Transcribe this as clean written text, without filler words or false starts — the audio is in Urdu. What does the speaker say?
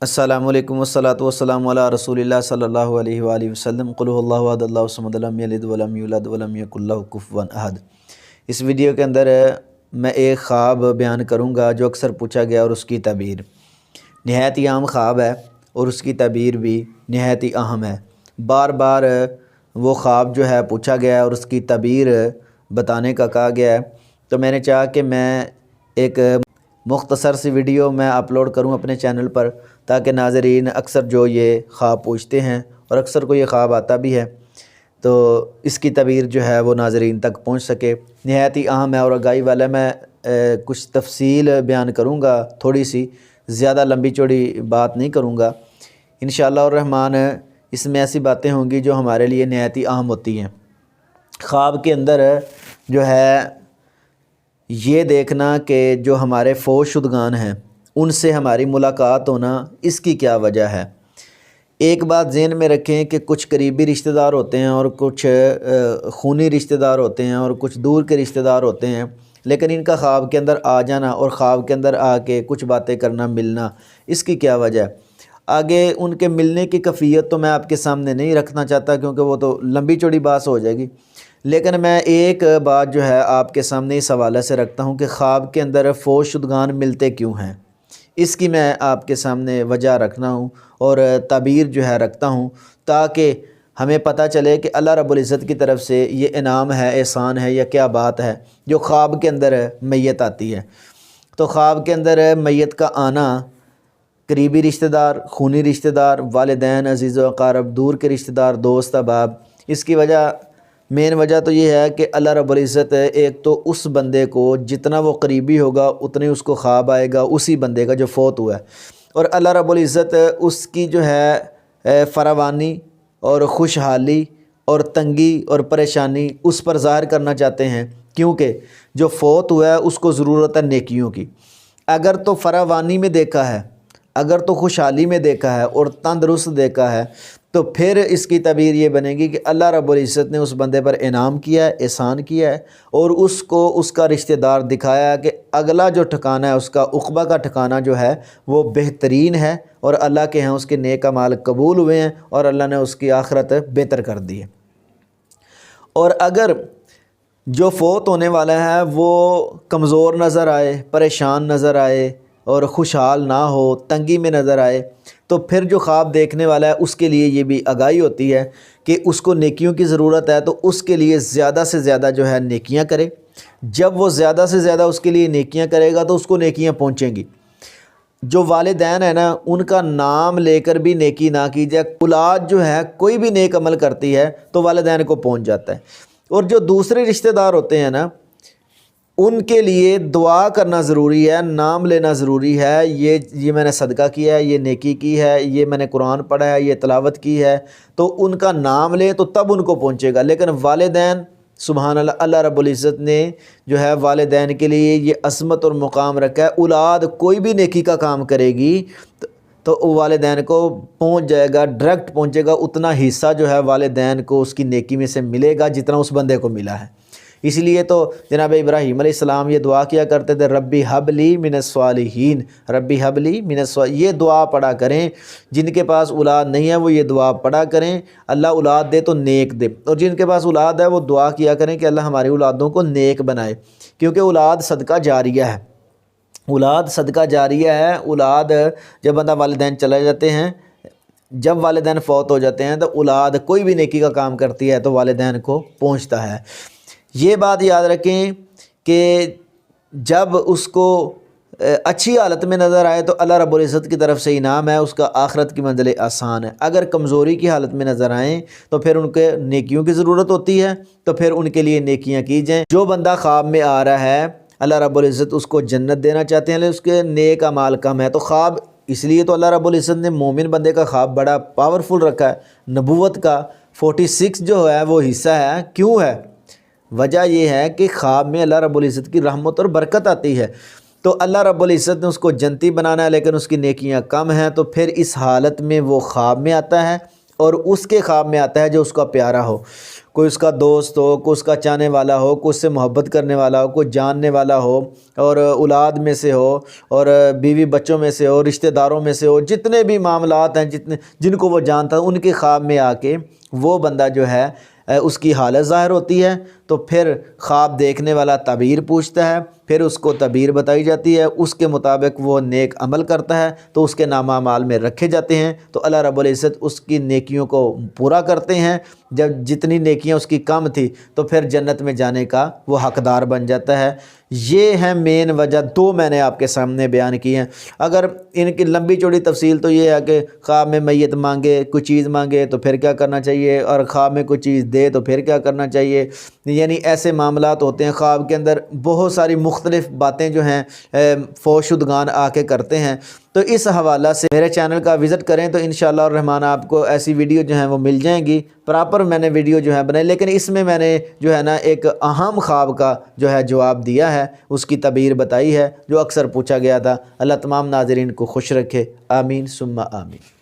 السلام علیکم والصلاة والسلام علی رسول اللہ صلی اللہ علیہ وآلہ وسلم قل هو اللہ احد اللہ الصمد لم یلد ولم یولد ولم یکن لہ کفوا احد۔ اس ویڈیو کے اندر میں ایک خواب بیان کروں گا جو اکثر پوچھا گیا اور اس کی تعبیر نہایت ہی اہم خواب ہے اور اس کی تعبیر بھی نہایت ہی اہم ہے۔ بار بار وہ خواب جو ہے پوچھا گیا ہے اور اس کی تعبیر بتانے کا کہا گیا ہے، تو میں نے چاہا کہ میں ایک مختصر سی ویڈیو میں اپلوڈ کروں اپنے چینل پر، تاکہ ناظرین اکثر جو یہ خواب پوچھتے ہیں اور اکثر کو یہ خواب آتا بھی ہے تو اس کی تعبیر جو ہے وہ ناظرین تک پہنچ سکے۔ نہایت ہی اہم ہے اور آگاہی والا۔ میں کچھ تفصیل بیان کروں گا، تھوڑی سی، زیادہ لمبی چوڑی بات نہیں کروں گا انشاءاللہ الرحمن۔ اس میں ایسی باتیں ہوں گی جو ہمارے لیے نہایت ہی اہم ہوتی ہیں۔ خواب کے اندر جو ہے یہ دیکھنا کہ جو ہمارے فوت شدگان ہیں ان سے ہماری ملاقات ہونا، اس کی کیا وجہ ہے۔ ایک بات ذہن میں رکھیں کہ کچھ قریبی رشتہ دار ہوتے ہیں اور کچھ خونی رشتہ دار ہوتے ہیں اور کچھ دور کے رشتہ دار ہوتے ہیں، لیکن ان کا خواب کے اندر آ جانا اور خواب کے اندر آ کے کچھ باتیں کرنا، ملنا، اس کی کیا وجہ ہے۔ آگے ان کے ملنے کی کیفیت تو میں آپ کے سامنے نہیں رکھنا چاہتا کیونکہ وہ تو لمبی چوڑی بات ہو جائے گی، لیکن میں ایک بات جو ہے آپ کے سامنے اس حوالے سے رکھتا ہوں کہ خواب کے اندر فوت شدگان ملتے کیوں ہیں، اس کی میں آپ کے سامنے وجہ رکھنا ہوں اور تعبیر جو ہے رکھتا ہوں، تاکہ ہمیں پتہ چلے کہ اللہ رب العزت کی طرف سے یہ انعام ہے، احسان ہے یا کیا بات ہے جو خواب کے اندر میت آتی ہے۔ تو خواب کے اندر میت کا آنا، قریبی رشتہ دار، خونی رشتہ دار، والدین، عزیز و اقارب، دور کے رشتہ دار، دوست احباب، اس کی وجہ، مین وجہ تو یہ ہے کہ اللہ رب العزت ایک تو اس بندے کو جتنا وہ قریبی ہوگا اتنے اس کو خواب آئے گا، اسی بندے کا جو فوت ہوا ہے، اور اللہ رب العزت اس کی جو ہے فراوانی اور خوشحالی اور تنگی اور پریشانی اس پر ظاہر کرنا چاہتے ہیں، کیونکہ جو فوت ہوا ہے اس کو ضرورت ہے نیکیوں کی۔ اگر تو فراوانی میں دیکھا ہے، اگر تو خوشحالی میں دیکھا ہے اور تندرست دیکھا ہے، تو پھر اس کی تعبیر یہ بنے گی کہ اللہ رب العزت نے اس بندے پر انعام کیا ہے، احسان کیا ہے، اور اس کو اس کا رشتہ دار دکھایا ہے کہ اگلا جو ٹھکانہ ہے اس کا، عقبہ کا ٹھکانہ جو ہے وہ بہترین ہے، اور اللہ کے ہاں اس کے نیک اعمال قبول ہوئے ہیں اور اللہ نے اس کی آخرت بہتر کر دی ہے۔ اور اگر جو فوت ہونے والا ہے وہ کمزور نظر آئے، پریشان نظر آئے اور خوشحال نہ ہو، تنگی میں نظر آئے، تو پھر جو خواب دیکھنے والا ہے اس کے لیے یہ بھی آگاہی ہوتی ہے کہ اس کو نیکیوں کی ضرورت ہے، تو اس کے لیے زیادہ سے زیادہ جو ہے نیکیاں کرے۔ جب وہ زیادہ سے زیادہ اس کے لیے نیکیاں کرے گا تو اس کو نیکیاں پہنچیں گی۔ جو والدین ہیں نا، ان کا نام لے کر بھی نیکی نہ کی جائے، اولاد جو ہے کوئی بھی نیک عمل کرتی ہے تو والدین کو پہنچ جاتا ہے۔ اور جو دوسرے رشتہ دار ہوتے ہیں نا، ان کے لیے دعا کرنا ضروری ہے، نام لینا ضروری ہے، یہ میں نے صدقہ کیا ہے، یہ نیکی کی ہے، یہ میں نے قرآن پڑھا ہے، یہ تلاوت کی ہے، تو ان کا نام لے تو تب ان کو پہنچے گا۔ لیکن والدین، سبحان اللہ، اللہ رب العزت نے جو ہے والدین کے لیے یہ عظمت اور مقام رکھا ہے۔ اولاد کوئی بھی نیکی کا کام کرے گی تو والدین کو پہنچ جائے گا، ڈائریکٹ پہنچے گا، اتنا حصہ جو ہے والدین کو اس کی نیکی میں سے ملے گا جتنا اس بندے کو ملا ہے۔ اس لیے تو جناب ابراہیم علیہ السلام یہ دعا کیا کرتے تھے، ربی حب لی من الصالحین، ربی حب لی من الصالحین، یہ دعا پڑھا کریں۔ جن کے پاس اولاد نہیں ہے وہ یہ دعا پڑھا کریں، اللہ اولاد دے تو نیک دے، اور جن کے پاس اولاد ہے وہ دعا کیا کریں کہ اللہ ہماری اولادوں کو نیک بنائے، کیونکہ اولاد صدقہ جاریہ ہے، اولاد صدقہ جاریہ ہے۔ اولاد جب بندہ، والدین چلے جاتے ہیں، جب والدین فوت ہو جاتے ہیں تو اولاد کوئی بھی نیکی کا کام کرتی ہے تو والدین کو پہنچتا ہے۔ یہ بات یاد رکھیں کہ جب اس کو اچھی حالت میں نظر آئے تو اللہ رب العزت کی طرف سے انعام ہے، اس کا آخرت کی منزل آسان ہے۔ اگر کمزوری کی حالت میں نظر آئیں تو پھر ان کے نیکیوں کی ضرورت ہوتی ہے، تو پھر ان کے لیے نیکیاں کی جائیں۔ جو بندہ خواب میں آ رہا ہے، اللہ رب العزت اس کو جنت دینا چاہتے ہیں، لیکن اس کے نیک اعمال کم ہے، تو خواب، اس لیے تو اللہ رب العزت نے مومن بندے کا خواب بڑا پاورفل رکھا ہے۔ نبوت کا 46 جو ہے وہ حصہ ہے، کیوں ہے؟ وجہ یہ ہے کہ خواب میں اللہ رب العزت کی رحمت اور برکت آتی ہے، تو اللہ رب العزت نے اس کو جنتی بنانا ہے، لیکن اس کی نیکیاں کم ہیں، تو پھر اس حالت میں وہ خواب میں آتا ہے، اور اس کے خواب میں آتا ہے جو اس کا پیارا ہو۔ کوئی اس کا دوست ہو، کوئی اس کا چاہنے والا ہو، کوئی اس سے محبت کرنے والا ہو، کوئی جاننے والا ہو، اور اولاد میں سے ہو، اور بیوی بچوں میں سے ہو، رشتہ داروں میں سے ہو، جتنے بھی معاملات ہیں جن کو وہ جانتا ہے، ان کے خواب میں آ کے وہ بندہ جو ہے اس کی حالت ظاہر ہوتی ہے، تو پھر خواب دیکھنے والا تعبیر پوچھتا ہے، پھر اس کو تعبیر بتائی جاتی ہے، اس کے مطابق وہ نیک عمل کرتا ہے تو اس کے نامہ اعمال میں رکھے جاتے ہیں، تو اللہ رب العزت اس کی نیکیوں کو پورا کرتے ہیں۔ جب جتنی نیکیاں اس کی کم تھی تو پھر جنت میں جانے کا وہ حقدار بن جاتا ہے۔ یہ ہے مین وجہ، دو میں نے آپ کے سامنے بیان کی ہیں۔ اگر ان کی لمبی چوڑی تفصیل تو یہ ہے کہ خواب میں میت مانگے، کوئی چیز مانگے تو پھر کیا کرنا چاہیے، اور خواب میں کوئی چیز دے تو پھر کیا کرنا چاہیے، یعنی ایسے معاملات ہوتے ہیں۔ خواب کے اندر بہت ساری مختلف باتیں جو ہیں فوش شدگان آ کے کرتے ہیں، تو اس حوالہ سے میرے چینل کا وزٹ کریں تو انشاءاللہ الرحمن آپ کو ایسی ویڈیو جو ہیں وہ مل جائیں گی۔ پراپر میں نے ویڈیو جو ہے بنائی، لیکن اس میں نے جو ہے نا ایک اہم خواب کا جو ہے جواب دیا ہے، اس کی تعبیر بتائی ہے جو اکثر پوچھا گیا تھا۔ اللہ تمام ناظرین کو خوش رکھے، آمین ثم آمین۔